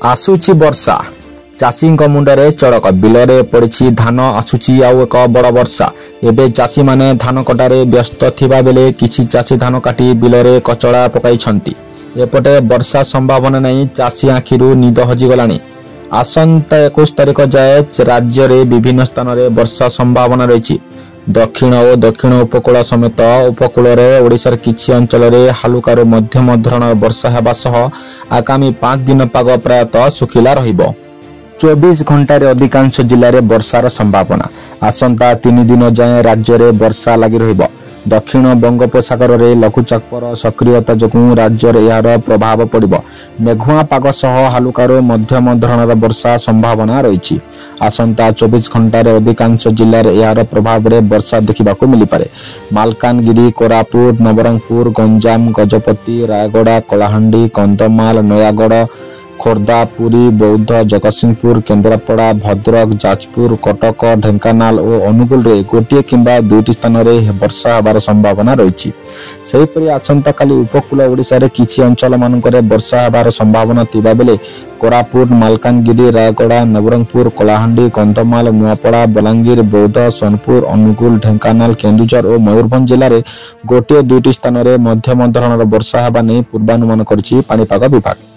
आसुची वर्षा चाषी मुंडे चड़क बिलरे पड़ी धान आसुची आउ एक बड़ वर्षा एवं चाषी माने धान कटारे व्यस्त थिबा बेले किछि चाषी धान काटी बिलरे कचड़ा पकाइछंती। एपटे वर्षा संभावना नहीं चाषी आखिरु निद हजिगलानी। आसंता 21 तारिख जाए राज्य रे विभिन्न स्थान रे वर्षा संभावना रही। दक्षिण और दक्षिण उपकूल समेत उपकूल ओडिशार किछि अंचल रे हालुकारु मध्यम धरणर वर्षा हेबा सह आगामी 5 दिन पाग प्रायतः सुखिला रहिबो। 24 घंटे अधिकांश जिले में वर्षार संभावना। आसंता 3 दिन जाए राज्य में वर्षा लगी रहिबो। दक्षिण बंगोपसागर में लघुचापर सक्रियता जोगुं राज्य में यार प्रभाव पड़िबो। मेघुआ पाग सह हालुकारु मध्यम धरणर वर्षा संभावना रही। आसंता 24 घंटे अधिकांश जिले में यार प्रभाव में वर्षा देखा मिल पारे। मालकानगिरी, कोरापुट, नवरंगपुर, गंजाम, गजपति, रायगड़ा, कलाहांडी, कंधमाल, नयागढ़, खोर्धा, पुरी, बौद्ध, जगतसिंहपुर, केन्द्रापड़ा, भद्रक, जाजपुर, कटक, ढेंकानाल और अनुगुल रे गोटे किंबा 2टी स्थान में वर्षा होबार संभावना रही। सेहीपरि आसंता काली उपकूल ओडिशा रे किछि अंचल मानकरे वर्षा होबार संभावना थिबा बेले कोरापुट, मालकानगिरी, रायगड़ा, नवरंगपुर, कलाहांडी, कंधमाल, नुआपड़ा, बलांगीर, बौद्ध, सोनपुर, अनुगुल, ढेंकानाल, केन्दुझर और मयूरभंज जिले में गोटे 2टी स्थान में मध्यम धरणर वर्षा होगा नहीं पूर्वानुमान करिछि पाणीपाग विभाग।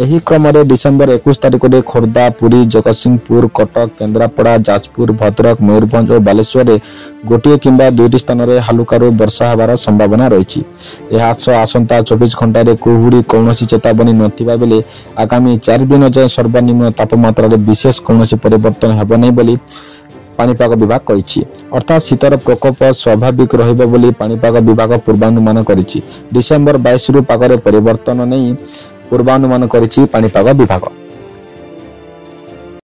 एही क्रम में डिसेम्बर 21 तारिख में खोर्धा, पुरी, जगतसिंहपुर, कटक, केन्द्रापड़ा, जाजपुर, भद्रक, मयूरभंज और बालेश्वर में गोटे किंबा 2टी स्थान में हालुकारु वर्षा होबार संभावना रही। आसंता 24 घंटे कुहुड़ी कौन चेतावनी नथिबा बेले आगामी 4 दिन जाए सर्वनिम्न तापमात्रा विशेष कौन परिवर्तन हेब नहीं बोली पाणीपाग विभाग कहिछि। अर्थात शीतर प्रकोप स्वाभाविक रहिबो बोली पाणीपाग विभाग पूर्वानुमान करिछि। डिसेम्बर 22 रु पागरे परिवर्तन नहीं पूर्वानुमान करिछि पाणीपाग विभाग।